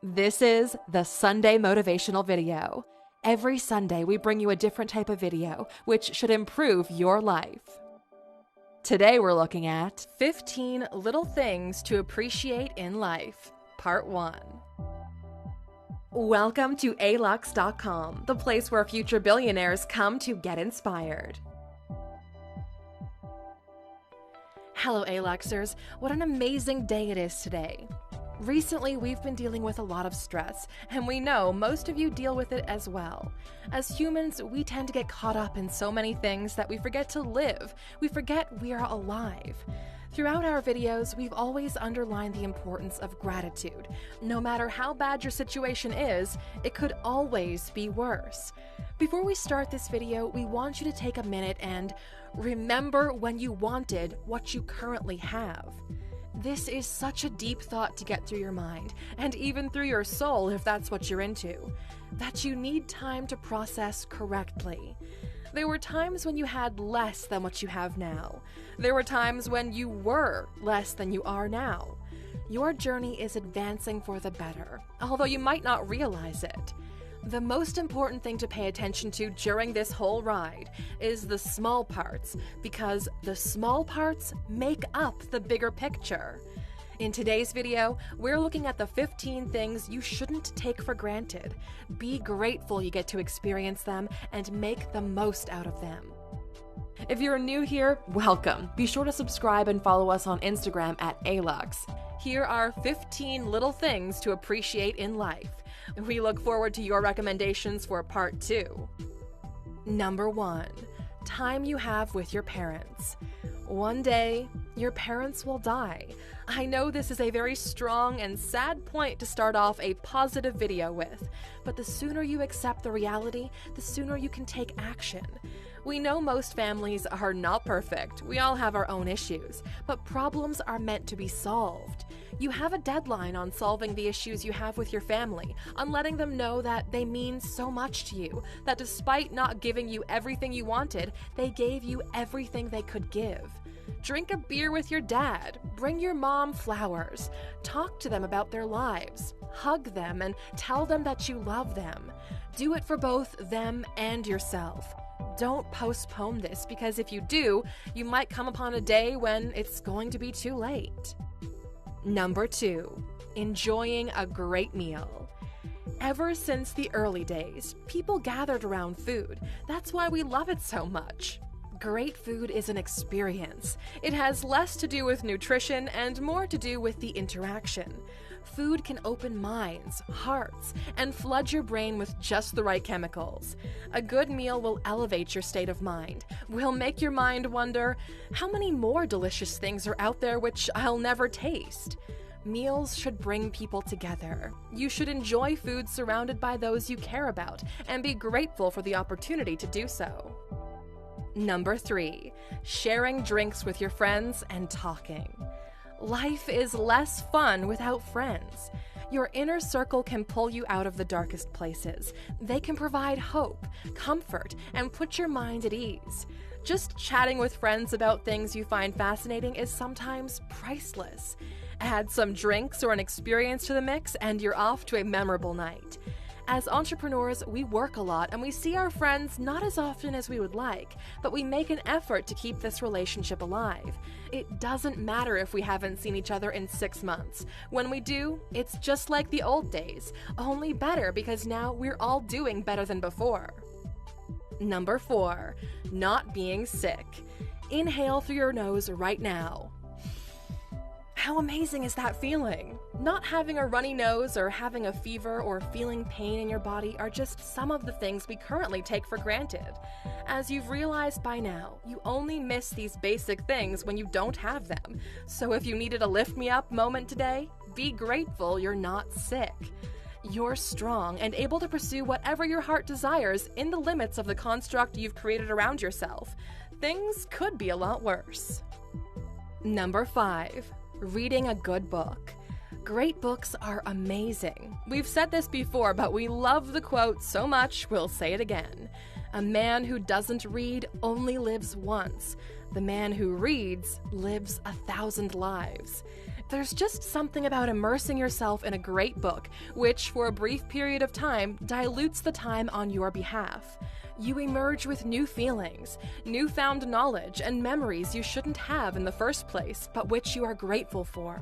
This is the Sunday Motivational Video. Every Sunday, we bring you a different type of video, which should improve your life. Today, we're looking at 15 Little Things to Appreciate in Life, Part 1. Welcome to alux.com, the place where future billionaires come to get inspired. Hello, Aluxers. What an amazing day it is today. Recently, we've been dealing with a lot of stress, and we know most of you deal with it as well. As humans, we tend to get caught up in so many things that we forget to live. We forget we are alive. Throughout our videos, we've always underlined the importance of gratitude. No matter how bad your situation is, it could always be worse. Before we start this video, we want you to take a minute and remember when you wanted what you currently have. This is such a deep thought to get through your mind, and even through your soul if that's what you're into, that you need time to process correctly. There were times when you had less than what you have now. There were times when you were less than you are now. Your journey is advancing for the better, although you might not realize it. The most important thing to pay attention to during this whole ride is the small parts, because the small parts make up the bigger picture. In today's video, we're looking at the 15 things you shouldn't take for granted. Be grateful you get to experience them and make the most out of them. If you're new here, welcome. Be sure to subscribe and follow us on Instagram at Alux. Here are 15 little things to appreciate in life. We look forward to your recommendations for Part 2. Number 1. Time you have with your parents. One day, your parents will die. I know this is a very strong and sad point to start off a positive video with, but the sooner you accept the reality, the sooner you can take action. We know most families are not perfect. We all have our own issues, but problems are meant to be solved. You have a deadline on solving the issues you have with your family, on letting them know that they mean so much to you, that despite not giving you everything you wanted, they gave you everything they could give. Drink a beer with your dad, bring your mom flowers, talk to them about their lives, hug them and tell them that you love them. Do it for both them and yourself. Don't postpone this, because if you do, you might come upon a day when it's going to be too late. Number 2. Enjoying a great meal. Ever since the early days, people gathered around food. That's why we love it so much. Great food is an experience. It has less to do with nutrition and more to do with the interaction. Food can open minds, hearts, and flood your brain with just the right chemicals. A good meal will elevate your state of mind, will make your mind wonder, how many more delicious things are out there which I'll never taste? Meals should bring people together. You should enjoy food surrounded by those you care about and be grateful for the opportunity to do so. Number 3. Sharing drinks with your friends and talking. Life is less fun without friends. Your inner circle can pull you out of the darkest places. They can provide hope, comfort, and put your mind at ease. Just chatting with friends about things you find fascinating is sometimes priceless. Add some drinks or an experience to the mix, and you're off to a memorable night. As entrepreneurs, we work a lot and we see our friends not as often as we would like, but we make an effort to keep this relationship alive. It doesn't matter if we haven't seen each other in 6 months. When we do, it's just like the old days, only better because now we're all doing better than before. Number 4. Not being sick. Inhale through your nose right now. How amazing is that feeling? Not having a runny nose or having a fever or feeling pain in your body are just some of the things we currently take for granted. As you've realized by now, you only miss these basic things when you don't have them. So if you needed a lift-me-up moment today, be grateful you're not sick. You're strong and able to pursue whatever your heart desires in the limits of the construct you've created around yourself. Things could be a lot worse. Number 5. Reading a good book. Great books are amazing. We've said this before, but we love the quote so much we'll say it again. A man who doesn't read only lives once. The man who reads lives 1,000 lives. There's just something about immersing yourself in a great book, which, for a brief period of time, dilutes the time on your behalf. You emerge with new feelings, newfound knowledge, and memories you shouldn't have in the first place, but which you are grateful for.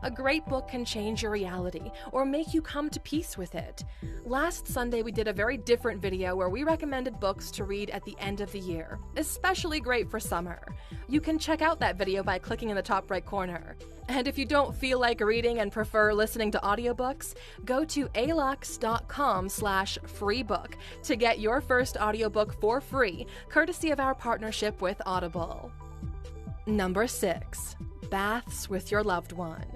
A great book can change your reality or make you come to peace with it. Last Sunday, we did a very different video where we recommended books to read at the end of the year, especially great for summer. You can check out that video by clicking in the top right corner. And if you don't feel like reading and prefer listening to audiobooks, go to alux.com/freebook to get your first audiobook for free, courtesy of our partnership with Audible. Number 6. Baths with your loved one.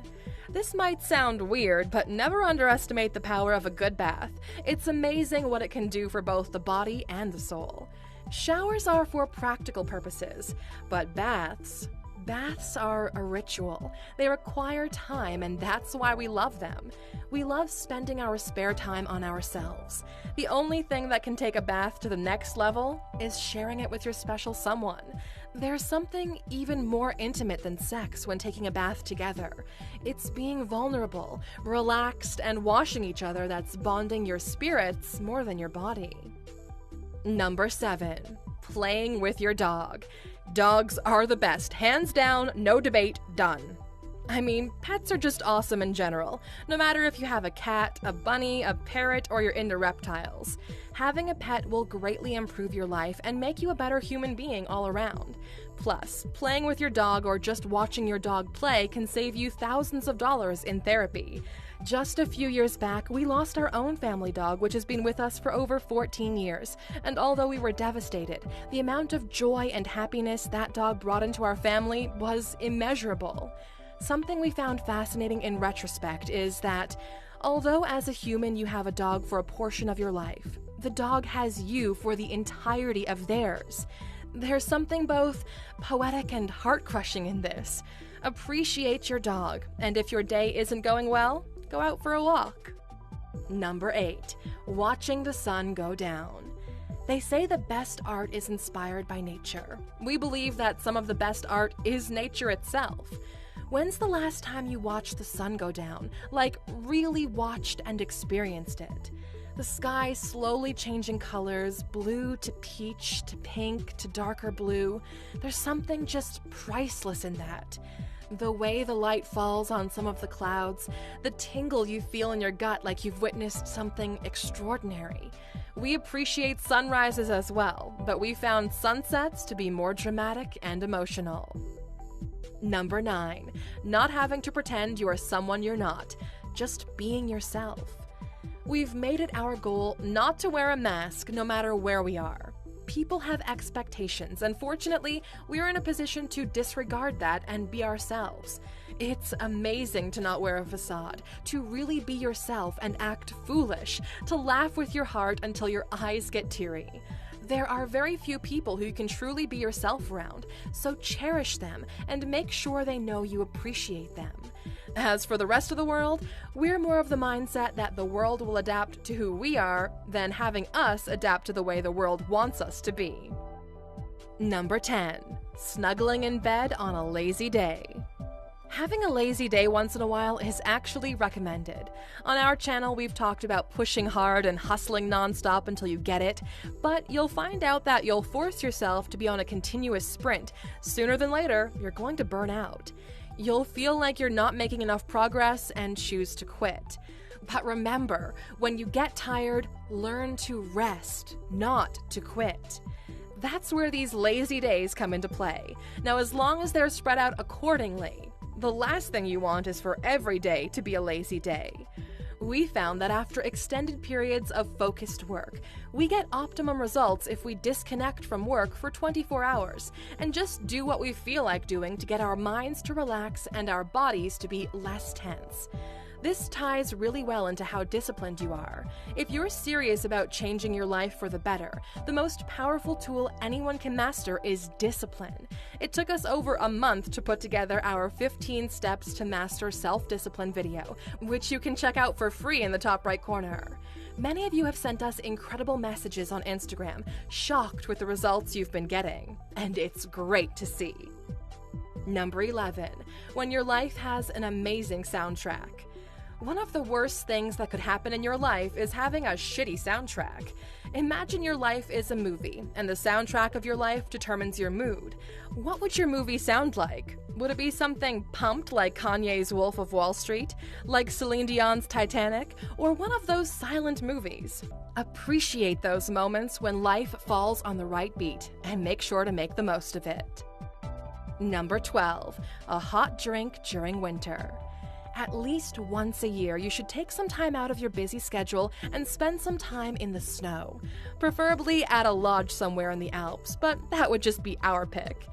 This might sound weird, but never underestimate the power of a good bath. It's amazing what it can do for both the body and the soul. Showers are for practical purposes, but baths are a ritual. They require time, and that's why we love them. We love spending our spare time on ourselves. The only thing that can take a bath to the next level is sharing it with your special someone. There's something even more intimate than sex when taking a bath together. It's being vulnerable, relaxed, and washing each other that's bonding your spirits more than your body. Number 7. Playing with your dog. Dogs are the best. Hands down, no debate, done. I mean, pets are just awesome in general, no matter if you have a cat, a bunny, a parrot, or you're into reptiles. Having a pet will greatly improve your life and make you a better human being all around. Plus, playing with your dog or just watching your dog play can save you thousands of dollars in therapy. Just a few years back, we lost our own family dog, which has been with us for over 14 years. And although we were devastated, the amount of joy and happiness that dog brought into our family was immeasurable. Something we found fascinating in retrospect is that, although as a human you have a dog for a portion of your life, the dog has you for the entirety of theirs. There's something both poetic and heart-crushing in this. Appreciate your dog, and if your day isn't going well, go out for a walk. Number 8. Watching the sun go down. They say the best art is inspired by nature. We believe that some of the best art is nature itself. When's the last time you watched the sun go down? Like, really watched and experienced it? The sky slowly changing colors, blue to peach to pink to darker blue. There's something just priceless in that. The way the light falls on some of the clouds, the tingle you feel in your gut like you've witnessed something extraordinary. We appreciate sunrises as well, but we found sunsets to be more dramatic and emotional. Number 9. Not having to pretend you are someone you're not, just being yourself. We've made it our goal not to wear a mask no matter where we are. People have expectations, and fortunately, we're in a position to disregard that and be ourselves. It's amazing to not wear a facade, to really be yourself and act foolish, to laugh with your heart until your eyes get teary. There are very few people who you can truly be yourself around, so cherish them and make sure they know you appreciate them. As for the rest of the world, we're more of the mindset that the world will adapt to who we are than having us adapt to the way the world wants us to be. Number 10. Snuggling in bed on a lazy day. Having a lazy day once in a while is actually recommended. On our channel, we've talked about pushing hard and hustling nonstop until you get it, but you'll find out that you'll force yourself to be on a continuous sprint. Sooner than later, you're going to burn out. You'll feel like you're not making enough progress and choose to quit. But remember, when you get tired, learn to rest, not to quit. That's where these lazy days come into play. Now, as long as they're spread out accordingly, the last thing you want is for every day to be a lazy day. We found that after extended periods of focused work, we get optimum results if we disconnect from work for 24 hours and just do what we feel like doing to get our minds to relax and our bodies to be less tense. This ties really well into how disciplined you are. If you're serious about changing your life for the better, the most powerful tool anyone can master is discipline. It took us over a month to put together our 15 Steps to Master Self-Discipline video, which you can check out for free in the top right corner. Many of you have sent us incredible messages on Instagram, shocked with the results you've been getting, and it's great to see. Number 11, when your life has an amazing soundtrack. One of the worst things that could happen in your life is having a shitty soundtrack. Imagine your life is a movie, and the soundtrack of your life determines your mood. What would your movie sound like? Would it be something pumped like Kanye's Wolf of Wall Street, like Celine Dion's Titanic, or one of those silent movies? Appreciate those moments when life falls on the right beat, and make sure to make the most of it. Number 12, a hot drink during winter. At least once a year, you should take some time out of your busy schedule and spend some time in the snow. Preferably at a lodge somewhere in the Alps, but that would just be our pick.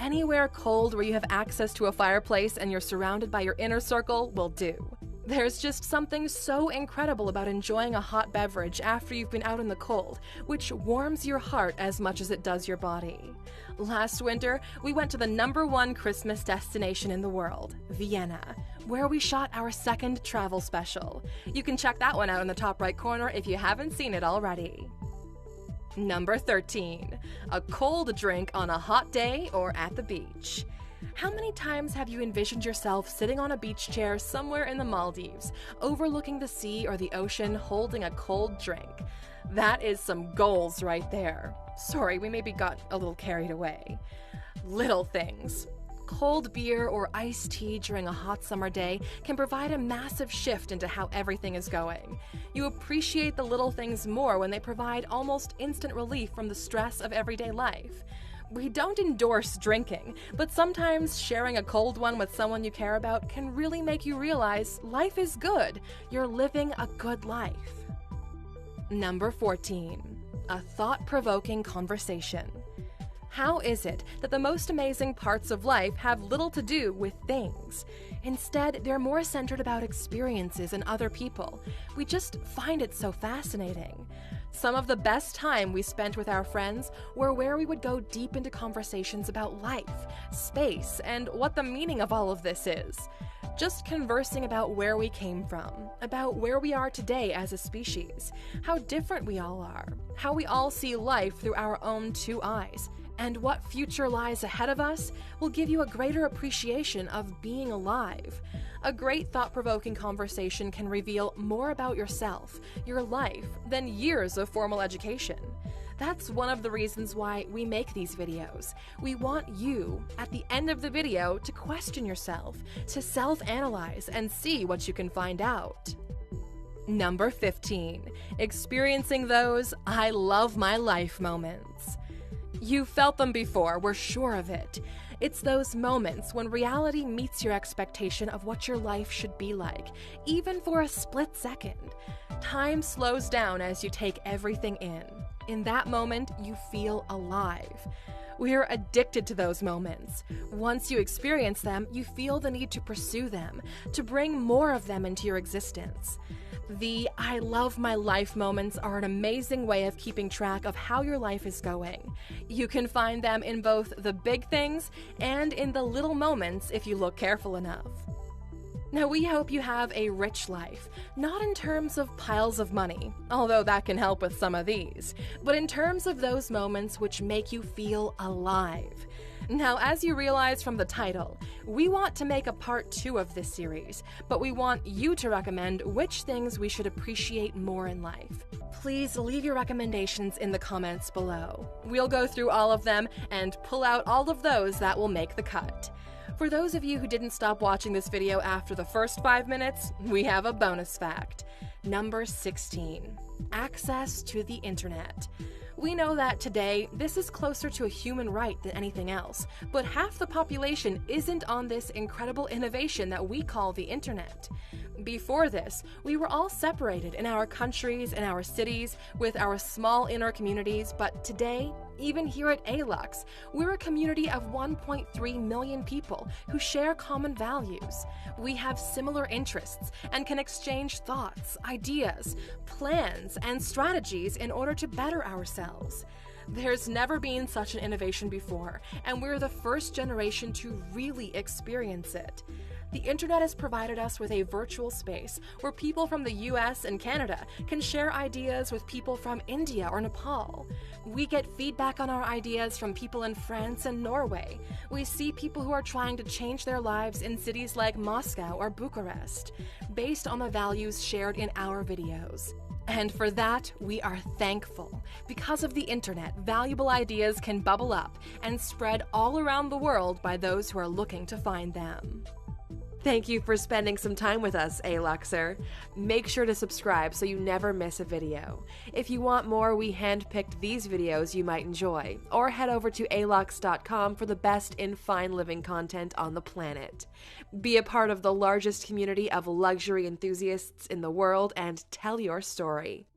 Anywhere cold where you have access to a fireplace and you're surrounded by your inner circle will do. There's just something so incredible about enjoying a hot beverage after you've been out in the cold, which warms your heart as much as it does your body. Last winter, we went to the #1 Christmas destination in the world, Vienna, where we shot our second travel special. You can check that one out in the top right corner if you haven't seen it already. Number 13, a cold drink on a hot day or at the beach. How many times have you envisioned yourself sitting on a beach chair somewhere in the Maldives, overlooking the sea or the ocean, holding a cold drink? That is some goals right there. Sorry, we maybe got a little carried away. Little things. Cold beer or iced tea during a hot summer day can provide a massive shift into how everything is going. You appreciate the little things more when they provide almost instant relief from the stress of everyday life. We don't endorse drinking, but sometimes sharing a cold one with someone you care about can really make you realize life is good. You're living a good life. Number 14, a thought-provoking conversation. How is it that the most amazing parts of life have little to do with things? Instead, they're more centered about experiences and other people. We just find it so fascinating. Some of the best time we spent with our friends were where we would go deep into conversations about life, space, and what the meaning of all of this is. Just conversing about where we came from, about where we are today as a species, how different we all are, how we all see life through our own two eyes, and what future lies ahead of us will give you a greater appreciation of being alive. A great thought-provoking conversation can reveal more about yourself, your life, than years of formal education. That's one of the reasons why we make these videos. We want you, at the end of the video, to question yourself, to self-analyze and see what you can find out. Number 15, experiencing those I love my life moments. You've felt them before, we're sure of it. It's those moments when reality meets your expectation of what your life should be like, even for a split second. Time slows down as you take everything in. In that moment, you feel alive. We're addicted to those moments. Once you experience them, you feel the need to pursue them, to bring more of them into your existence. The I love my life moments are an amazing way of keeping track of how your life is going. You can find them in both the big things and in the little moments if you look careful enough. Now, we hope you have a rich life, not in terms of piles of money, although that can help with some of these, but in terms of those moments which make you feel alive. Now, as you realize from the title, we want to make a part 2 of this series, but we want you to recommend which things we should appreciate more in life. Please leave your recommendations in the comments below. We'll go through all of them and pull out all of those that will make the cut. For those of you who didn't stop watching this video after the first 5 minutes, we have a bonus fact. Number 16, access to the internet. We know that today, this is closer to a human right than anything else, but half the population isn't on this incredible innovation that we call the internet. Before this, we were all separated in our countries and our cities with our small inner communities, but today, Even here at ALUX, we're a community of 1.3 million people who share common values. We have similar interests and can exchange thoughts, ideas, plans, and strategies in order to better ourselves. There's never been such an innovation before, and we're the first generation to really experience it. The internet has provided us with a virtual space where people from the US and Canada can share ideas with people from India or Nepal. We get feedback on our ideas from people in France and Norway. We see people who are trying to change their lives in cities like Moscow or Bucharest, based on the values shared in our videos. And for that, we are thankful. Because of the internet, valuable ideas can bubble up and spread all around the world by those who are looking to find them. Thank you for spending some time with us, ALUXer. Make sure to subscribe so you never miss a video. If you want more, we handpicked these videos you might enjoy, or head over to alux.com for the best in fine living content on the planet. Be a part of the largest community of luxury enthusiasts in the world and tell your story.